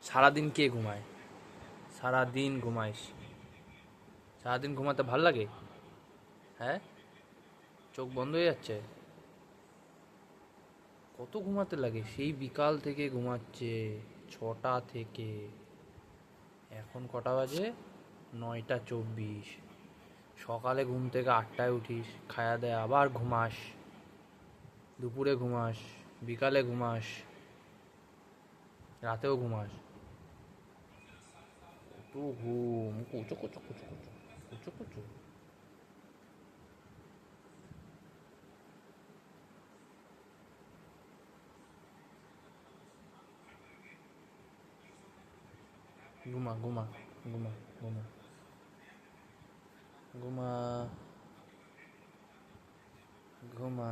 সারাদিন কে ঘুমায়? সারাদিন ঘুমাইস? সারাদিন ঘুমাতে ভাল লাগে? হ্যাঁ, চোখ বন্ধ হয়ে যাচ্ছে? কত ঘুমাতে লাগে? সেই বিকাল থেকে ঘুমাচ্ছে, 6টা থেকে। এখন কটা বাজে? 9টা 24। সকালে ঘুম থেকে 8টায় উঠিস, খায়া দেয় আবার ঘুমাস, দুপুরে ঘুমাস, বিকালে ঘুমাস, রাতেও ঘুমাস। কত ঘুম! কুচো কুচো কুচো কুচো কুচো কুচো। ঘুমা ঘুমা ঘুমা ঘুমা ঘুমা ঘুমা।